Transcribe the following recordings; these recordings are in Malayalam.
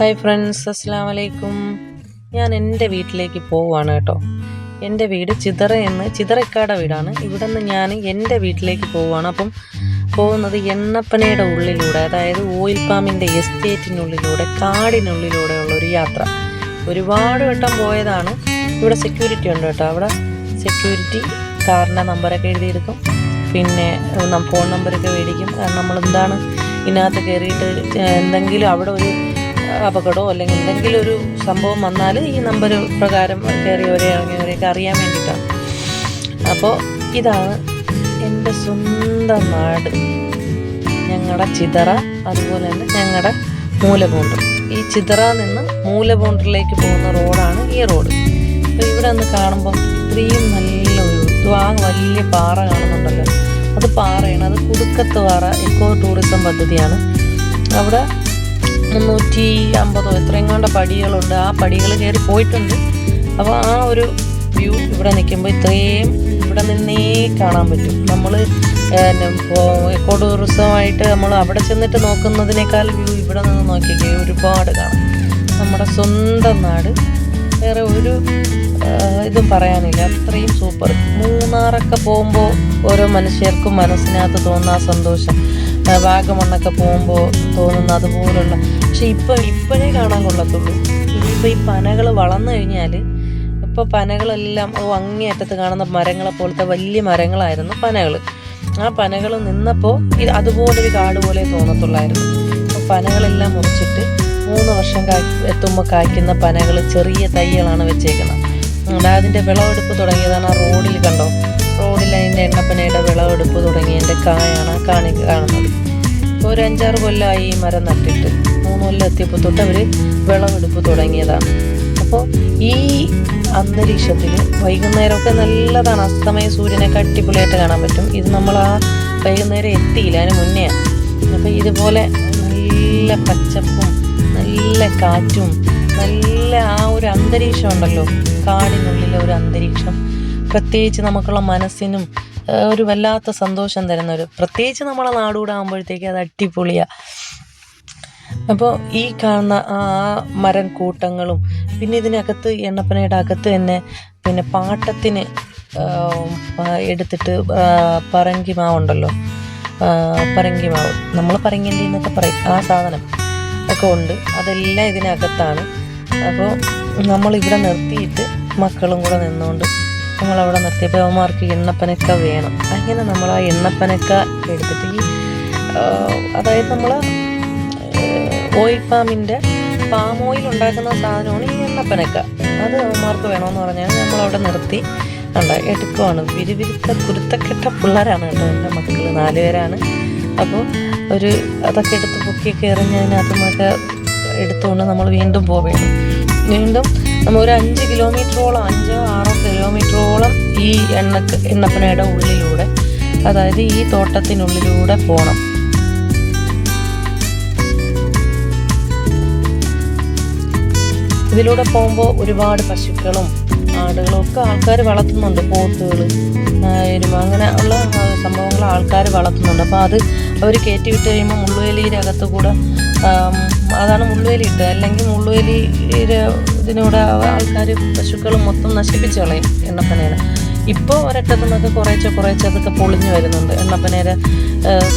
ഹായ് ഫ്രണ്ട്സ്, അസ്സലാമു അലൈക്കും. ഞാൻ എൻ്റെ വീട്ടിലേക്ക് പോവുകയാണ് കേട്ടോ. എൻ്റെ വീട് ചിതറക്കാട് വീടാണ്. ഇവിടെ നിന്ന് ഞാൻ എൻ്റെ വീട്ടിലേക്ക് പോവുകയാണ്. അപ്പം പോകുന്നത് എണ്ണപ്പനയുടെ ഉള്ളിലൂടെ, അതായത് ഓയിൽ പാമിൻ്റെ എസ്റ്റേറ്റിനുള്ളിലൂടെ, കാടിനുള്ളിലൂടെയുള്ള ഒരു യാത്ര. ഒരുപാട് വട്ടം പോയതാണ്. ഇവിടെ സെക്യൂരിറ്റി ഉണ്ട് കേട്ടോ. അവിടെ സെക്യൂരിറ്റി കാറിൻ്റെ നമ്പറൊക്കെ എഴുതിയെടുക്കും, പിന്നെ ഫോൺ നമ്പറൊക്കെ മേടിക്കും. കാരണം നമ്മളെന്താണ് ഇതിനകത്ത് കയറിയിട്ട് എന്തെങ്കിലും അവിടെ ഒരു അപകടമോ അല്ലെങ്കിൽ എന്തെങ്കിലും ഒരു സംഭവം വന്നാൽ ഈ നമ്പർ പ്രകാരം കയറിയവരെ ഇറങ്ങിയവരെയൊക്കെ അറിയാൻ വേണ്ടിയിട്ടാണ്. അപ്പോൾ ഇതാണ് എൻ്റെ സ്വന്തം നാട്, ഞങ്ങളുടെ ചിതറ. അതുപോലെ തന്നെ ഞങ്ങളുടെ മൂലപൂണ്ടർ. ഈ ചിതറ നിന്ന് മൂലപൂണ്ടറിലേക്ക് പോകുന്ന റോഡാണ് ഈ റോഡ്. അപ്പോൾ ഇവിടെ ഒന്ന് കാണുമ്പം ഇത്രയും നല്ലൊരു വലിയ പാറ കാണുന്നുണ്ടല്ലോ, അത് പാറയാണ്. അത് കുടുക്കത്ത് പാറ എക്കോ ടൂറിസം പദ്ധതിയാണ്. അവിടെ 350 എത്രയും കൊണ്ട് പടികളുണ്ട്. ആ പടികൾ കയറി പോയിട്ടുണ്ട്. അപ്പോൾ ആ ഒരു വ്യൂ ഇവിടെ നിൽക്കുമ്പോൾ ഇത്രയും ഇവിടെ നിന്നേ കാണാൻ പറ്റും. നമ്മൾ എക്കോ ടൂറിസമായിട്ട് നമ്മൾ അവിടെ ചെന്നിട്ട് നോക്കുന്നതിനേക്കാൾ വ്യൂ ഇവിടെ നിന്ന് നോക്കിക്കേ ഒരുപാട് കാണാം. നമ്മുടെ സ്വന്തം നാട്, വേറെ ഒരു ഇതും പറയാനില്ല, അത്രയും സൂപ്പർ. മൂന്നാറൊക്കെ പോകുമ്പോൾ ഓരോ മനുഷ്യർക്കും മനസ്സിനകത്ത് തോന്നുന്ന ആ സന്തോഷം, വാഗമണ്ണൊക്കെ പോകുമ്പോൾ തോന്നുന്ന അതുപോലുള്ള. പക്ഷെ ഇപ്പോഴേ കാണാൻ കൊള്ളത്തുള്ളൂ. ഇനിയിപ്പോൾ ഈ പനകൾ വളർന്നു കഴിഞ്ഞാൽ, ഇപ്പോൾ പനകളെല്ലാം അങ്ങേയറ്റത്ത് കാണുന്ന മരങ്ങളെ പോലത്തെ വലിയ മരങ്ങളായിരുന്നു പനകൾ. ആ പനകൾ നിന്നപ്പോൾ അതുപോലൊരു കാട് പോലെ തോന്നത്തുള്ളായിരുന്നു. അപ്പോൾ പനകളെല്ലാം മുറിച്ചിട്ട് 3 വർഷം എത്തുമ്പോൾ കായ്ക്കുന്ന പനകൾ ചെറിയ തൈകളാണ് വെച്ചേക്കുന്നത്. അതിൻ്റെ വിളവെടുപ്പ് തുടങ്ങിയതാണ്. ആ റോഡിൽ കണ്ടോ, റോഡിൽ അതിൻ്റെ എണ്ണപ്പനയുടെ വിളവെടുപ്പ് തുടങ്ങിയതിൻ്റെ കായാണ് കാണുന്നത്. ഇപ്പോൾ ഒരു 5-6 കൊല്ലമായി ഈ മരം നട്ടിട്ട്. 3 കൊല്ലം എത്തിയപ്പോൾ തൊട്ട് അവർ വിളവെടുപ്പ് തുടങ്ങിയതാണ്. അപ്പോൾ ഈ അന്തരീക്ഷത്തിൽ വൈകുന്നേരമൊക്കെ നല്ലതാണ്. അസ്തമയ സൂര്യനൊക്കെ അടിപൊളിയായിട്ട് കാണാൻ പറ്റും. ഇത് നമ്മൾ ആ വൈകുന്നേരം എത്തിയില്ല, അതിന് മുന്നേ. അപ്പോൾ ഇതുപോലെ നല്ല പച്ചപ്പും നല്ല കാറ്റും നല്ല ആ ഒരു അന്തരീക്ഷം ഉണ്ടല്ലോ, കാടിനുള്ളിലെ ഒരു അന്തരീക്ഷം, പ്രത്യേകിച്ച് നമുക്കുള്ള മനസ്സിനും ഒരു വല്ലാത്ത സന്തോഷം തരുന്നൊരു, പ്രത്യേകിച്ച് നമ്മളെ നാടുകൂടെ ആകുമ്പോഴത്തേക്ക് അത് അടിപൊളിയാണ്. അപ്പോൾ ഈ കാണുന്ന ആ മരം കൂട്ടങ്ങളും, പിന്നെ ഇതിനകത്ത് എണ്ണപ്പനയുടെ അകത്ത് തന്നെ പിന്നെ പാട്ടത്തിന് എടുത്തിട്ട് പറങ്കി മാവുണ്ടല്ലോ, പറങ്കി മാവ്, നമ്മൾ പറങ്കണ്ടി എന്നൊക്കെ പറയും, ആ സാധനം ഒക്കെ ഉണ്ട്. അതെല്ലാം ഇതിനകത്താണ്. അപ്പോൾ നമ്മളിവിടെ നിർത്തിയിട്ട് മക്കളും കൂടെ നിന്നുകൊണ്ട് നമ്മളവിടെ നിർത്തിയപ്പോൾ അവന്മാർക്ക് എണ്ണപ്പനക്ക വേണം. അങ്ങനെ നമ്മൾ ആ എണ്ണപ്പനക്ക എടുത്തിട്ട് ഈ അതായത് നമ്മൾ ഓയിൽ പാമിൻ്റെ പാം ഓയിൽ ഉണ്ടാക്കുന്ന സാധനമാണ് ഈ എണ്ണപ്പനക്ക. അത് അവന്മാർക്ക് വേണമെന്ന് പറഞ്ഞാൽ നമ്മളവിടെ നിർത്തി എടുക്കുവാണ്. വിരുവിരുത്ത കുരുത്തക്കെട്ട പിള്ളേരാണ് കേട്ടോ എൻ്റെ മക്കൾ, 4 പേരാണ്. അപ്പോൾ അതൊക്കെ എടുത്ത് പൊക്കിയൊക്കെ എറിഞ്ഞതിനകത്തുനിന്നൊക്കെ എടുത്തുകൊണ്ട് നമ്മൾ വീണ്ടും പോവുകയാണ്. വീണ്ടും നമ്മൾ ഒരു 5 കിലോമീറ്ററോളം, 5-6 കിലോമീറ്ററോളം ഈ എണ്ണപ്പനയുടെ ഉള്ളിലൂടെ, അതായത് ഈ തോട്ടത്തിനുള്ളിലൂടെ പോകണം. ഇതിലൂടെ പോകുമ്പോൾ ഒരുപാട് പശുക്കളും ആടുകളും ഒക്കെ ആൾക്കാർ വളർത്തുന്നുണ്ട്. പോത്തുകൾ, എരുമ, അങ്ങനെ ഉള്ള സംഭവങ്ങൾ ആൾക്കാർ വളർത്തുന്നുണ്ട്. അപ്പോൾ അത് അവർ കയറ്റി വിട്ട് കഴിയുമ്പോൾ മുള്ളുവേലിയുടെ അകത്ത് കൂടെ, അതാണ് മുള്ളുവേലി ഇട്ട്, അല്ലെങ്കിൽ മുള്ളുവേലി ഇതിനൂടെ ആൾക്കാർ പശുക്കൾ മൊത്തം നശിപ്പിച്ച് കളയും എണ്ണപ്പനേനെ. ഇപ്പോൾ ഒരറ്റത്തു നിന്നൊക്കെ കുറേശ്ശെ അതൊക്കെ പൊളിഞ്ഞു വരുന്നുണ്ട്. എണ്ണപ്പനേരെ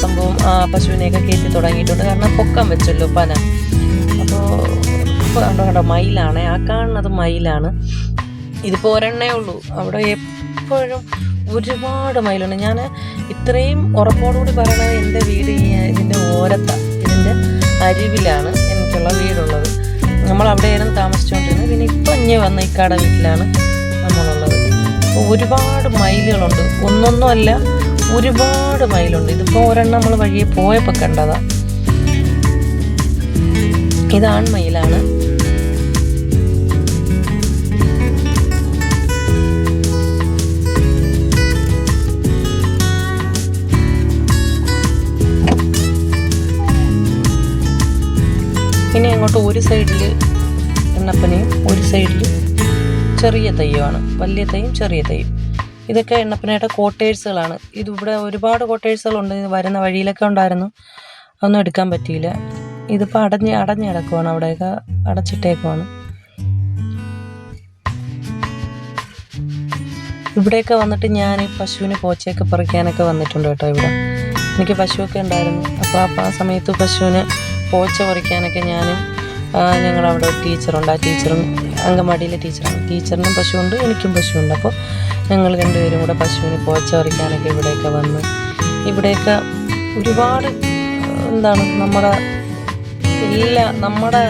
സംഭവം പശുവിനെയൊക്കെ കയറ്റി തുടങ്ങിയിട്ടുണ്ട്. കാരണം പൊക്കം വെച്ചല്ലോ പന. അപ്പോൾ ഇപ്പോൾ കണ്ടോ മയിലാണ്, ആ കാണുന്നത് മയിലാണ്. ഇതിപ്പോൾ ഒരെണ്ണേ ഉള്ളൂ. അവിടെ എപ്പോഴും ഒരുപാട് മയിലുണ്ട്. ഞാൻ ഇത്രയും ഉറപ്പോടുകൂടി പറയണത് എൻ്റെ വീട് ഇതിൻ്റെ ഇതിൻ്റെ അരിവിലാണ് എനിക്കുള്ള വീടുള്ളത്. നമ്മളവിടെയായിരുന്നു താമസിച്ചുകൊണ്ടിരുന്നത്. പിന്നെ ഇപ്പം ഇങ്ങനെ വന്ന ഇക്കാട വീട്ടിലാണ് നമ്മളുള്ളത്. അപ്പോൾ ഒരുപാട് മയിലുകളുണ്ട്, ഒന്നൊന്നും അല്ല, ഒരുപാട് മയിലുണ്ട്. ഇതിപ്പോൾ ഒരെണ്ണം നമ്മൾ വഴിയെ പോയപ്പോൾ കണ്ടതാ. ഇത് ആൺമയിലാണ്. ഇനി അങ്ങോട്ട് ഒരു സൈഡിൽ എണ്ണപ്പനയും ഒരു സൈഡിൽ ചെറിയ തൈയുമാണ്. വലിയ തൈയും ചെറിയ തൈയും. ഇതൊക്കെ എണ്ണപ്പനയുടെ കോട്ടേഴ്സുകളാണ്. ഇതിവിടെ ഒരുപാട് കോട്ടേഴ്സുകളുണ്ട്. വരുന്ന വഴിയിലൊക്കെ ഉണ്ടായിരുന്നു, അതൊന്നും എടുക്കാൻ പറ്റിയില്ല. ഇതിപ്പോൾ അടഞ്ഞ് കിടക്കുവാണ്, അവിടെയൊക്കെ അടച്ചിട്ടേക്കുവാണ്. ഇവിടെയൊക്കെ വന്നിട്ട് ഞാൻ പശുവിന് പോച്ചയൊക്കെ പറിക്കാനൊക്കെ വന്നിട്ടുണ്ട് കേട്ടോ. ഇവിടെ എനിക്ക് പശുവൊക്കെ ഉണ്ടായിരുന്നു. അപ്പോൾ ആ സമയത്ത് പശുവിന് പോച്ച പറിക്കാനൊക്കെ ഞങ്ങളവിടെ ഒരു ടീച്ചറുണ്ട്. ആ ടീച്ചറും അങ്കൻവാടിയിലെ ടീച്ചറാണ്. ടീച്ചറിനും പശുവുണ്ട്, എനിക്കും പശുവുണ്ട്. അപ്പോൾ ഞങ്ങൾ രണ്ടുപേരും കൂടെ പശുവിന് പോച്ച പറിക്കാനൊക്കെ ഇവിടെയൊക്കെ വന്ന് ഇവിടെയൊക്കെ ഒരുപാട് നമ്മുടെ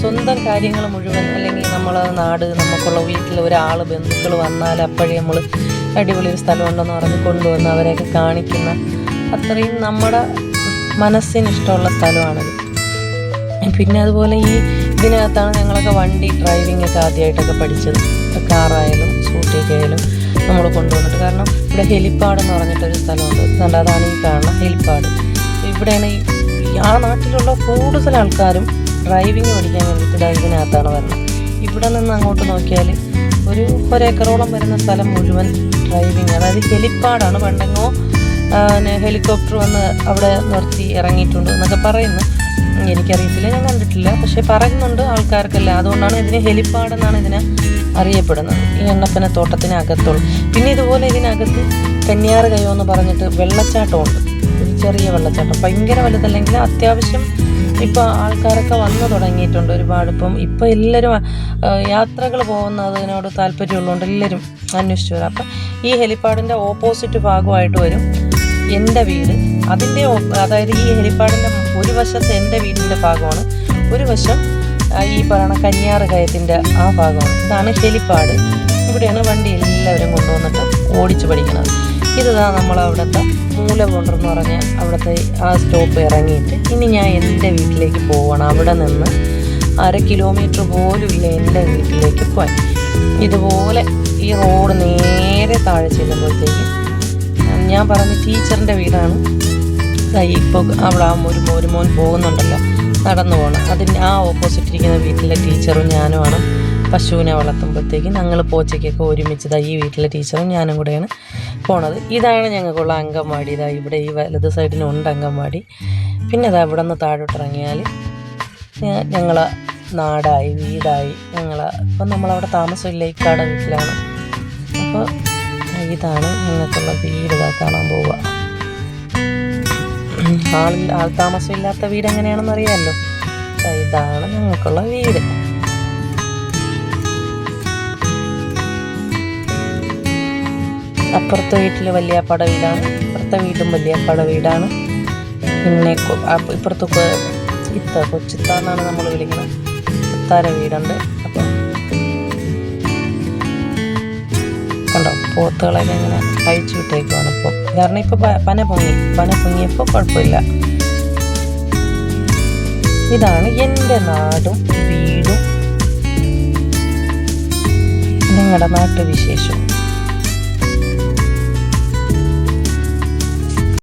സ്വന്തം കാര്യങ്ങൾ മുഴുവൻ, അല്ലെങ്കിൽ നമ്മളെ നാട്, നമുക്കുള്ള വീട്ടിൽ ഒരാൾ ബന്ധുക്കൾ വന്നാൽ അപ്പോഴേ നമ്മൾ അടിപൊളി ഒരു സ്ഥലമുണ്ടെന്ന് പറഞ്ഞ് കൊണ്ടുവന്ന് അവരെയൊക്കെ കാണിക്കുന്ന അത്രയും നമ്മുടെ മനസ്സിന് ഇഷ്ടമുള്ള സ്ഥലമാണത്. പിന്നെ അതുപോലെ ഇതിനകത്താണ് ഞങ്ങളൊക്കെ വണ്ടി ഡ്രൈവിംഗ് ഒക്കെ ആദ്യമായിട്ടൊക്കെ പഠിച്ചത്. കാറായാലും സ്കൂട്ടിയൊക്കെ ആയാലും നമ്മൾ കൊണ്ടുവന്നിട്ട്. കാരണം ഇവിടെ ഹെലിപ്പാഡ് എന്ന് പറഞ്ഞിട്ടൊരു സ്ഥലമുണ്ട്. അതാണ് ഈ കാണുന്ന ഹെലിപ്പാഡ്. ഇവിടെയാണ് ആ നാട്ടിലുള്ള കൂടുതൽ ആൾക്കാരും ഡ്രൈവിംഗ് പഠിക്കാൻ വേണ്ടിയിട്ട് ഇതിനകത്താണ് വരുന്നത്. ഇവിടെ നിന്ന് അങ്ങോട്ട് നോക്കിയാൽ ഒരു ഒരേക്കറോളം വരുന്ന സ്ഥലം മുഴുവൻ ഡ്രൈവിംഗ്, അതായത് ഹെലിപ്പാഡാണ്. പണ്ടെങ്ങോ ഹെലികോപ്റ്റർ വന്ന് അവിടെ നിർത്തി ഇറങ്ങിയിട്ടുണ്ട് എന്നൊക്കെ പറയുന്നു. എനിക്കറിയത്തില്ല, ഞാൻ കണ്ടിട്ടില്ല, പക്ഷെ പറയുന്നുണ്ട് ആൾക്കാർക്കല്ല. അതുകൊണ്ടാണ് ഇതിന് ഹെലിപ്പാഡെന്നാണ് ഇതിനെ അറിയപ്പെടുന്നത്. ഈ എണ്ണപ്പന തോട്ടത്തിനകത്തുള്ളൂ. പിന്നെ ഇതുപോലെ ഇതിനകത്ത് കന്യാർ കയ്യോ എന്ന് പറഞ്ഞിട്ട് വെള്ളച്ചാട്ടമുണ്ട്, ഒരു ചെറിയ വെള്ളച്ചാട്ടം. ഭയങ്കര വലുതല്ലെങ്കിൽ അത്യാവശ്യം ഇപ്പോൾ ആൾക്കാരൊക്കെ വന്നു തുടങ്ങിയിട്ടുണ്ട് ഒരുപാട്. ഇപ്പം എല്ലാവരും യാത്രകൾ പോകുന്നതിനോട് താല്പര്യമുള്ളതുകൊണ്ട് എല്ലാവരും അന്വേഷിച്ചു വരും. അപ്പം ഈ ഹെലിപ്പാഡിൻ്റെ ഓപ്പോസിറ്റ് ഭാഗമായിട്ട് വരും എൻ്റെ വീട്. അതായത് ഈ ഹെലിപ്പാഡിൻ്റെ ഒരു വശത്ത് എൻ്റെ വീടിൻ്റെ ഭാഗമാണ്, ഒരു വശം ഈ പറയുന്ന കന്യാർ കയത്തിൻ്റെ ആ ഭാഗമാണ്. ഇതാണ് ഹെലിപ്പാഡ്. ഇവിടെയാണ് വണ്ടി എല്ലാവരും കൊണ്ടുവന്നിട്ട് ഓടിച്ച് പഠിക്കുന്നത്. ഇതാ നമ്മളവിടുത്തെ മൂലകൊണ്ടെന്ന് പറഞ്ഞ അവിടുത്തെ ആ സ്റ്റോപ്പ് ഇറങ്ങിയിട്ട് ഇനി ഞാൻ എൻ്റെ വീട്ടിലേക്ക് പോകണം. അവിടെ നിന്ന് 1/2 കിലോമീറ്റർ പോലും ഇല്ല എൻ്റെ വീട്ടിലേക്ക് പോകാൻ. ഇതുപോലെ ഈ റോഡ് നേരെ താഴെ ചെല്ലുമ്പോഴത്തേക്ക് ഞാൻ പറഞ്ഞ ടീച്ചറിൻ്റെ വീടാണ്. ഇപ്പോൾ അവിടെ ഒരു മോൻ പോകുന്നുണ്ടല്ലോ, നടന്നു പോകണം. അതിന് ആ ഓപ്പോസിറ്റ് ഇരിക്കുന്ന വീട്ടിലെ ടീച്ചറും ഞാനുമാണ് പശുവിനെ വളർത്തുമ്പോഴത്തേക്ക് ഞങ്ങൾ പോച്ചയ്ക്കൊക്കെ ഒരുമിച്ച് ഈ വീട്ടിലെ ടീച്ചറും ഞാനും കൂടെയാണ് പോണത്. ഇതാണ് ഞങ്ങൾക്കുള്ള അങ്കൻവാടി. ഇവിടെ ഈ വലത് സൈഡിനുണ്ട് അങ്കൻവാടി. പിന്നെ ഇവിടെ നിന്ന് താഴോട്ടിറങ്ങിയാൽ ഞങ്ങൾ നാടായി, വീടായി. ഇപ്പം നമ്മളവിടെ താമസമില്ല, ഇക്കാട വീട്ടിലാണ്. അപ്പോൾ ഇതാണ് ഞങ്ങൾക്കുള്ള വീട്. കാണാൻ പോവുക. ആൾ താമസമില്ലാത്ത വീട് എങ്ങനെയാണെന്ന് അറിയാമല്ലോ. ഇതാണ് ഞങ്ങൾക്കുള്ള വീട്. അപ്പുറത്തെ വീട്ടിൽ വലിയപ്പാട വീടാണ്, ഇപ്പുറത്തെ വീടും വലിയപ്പാട വീടാണ്. പിന്നെ ഇപ്പുറത്ത് കൊച്ചിത്താന്നാണ് നമ്മൾ വിളിക്കുന്നത്, കൊത്താര വീടുണ്ട്. അപ്പം കണ്ടോ, പോത്തുകളൊക്കെ ഇങ്ങനെ അഴിച്ചു വിട്ടേക്കുവാണ് ഇപ്പോൾ. കാരണം ഇപ്പോൾ പന പൊങ്ങിയപ്പോൾ കുഴപ്പമില്ല. ഇതാണ് എൻ്റെ നാടും വീടും, നിങ്ങളുടെ നാട്ടുവിശേഷവും.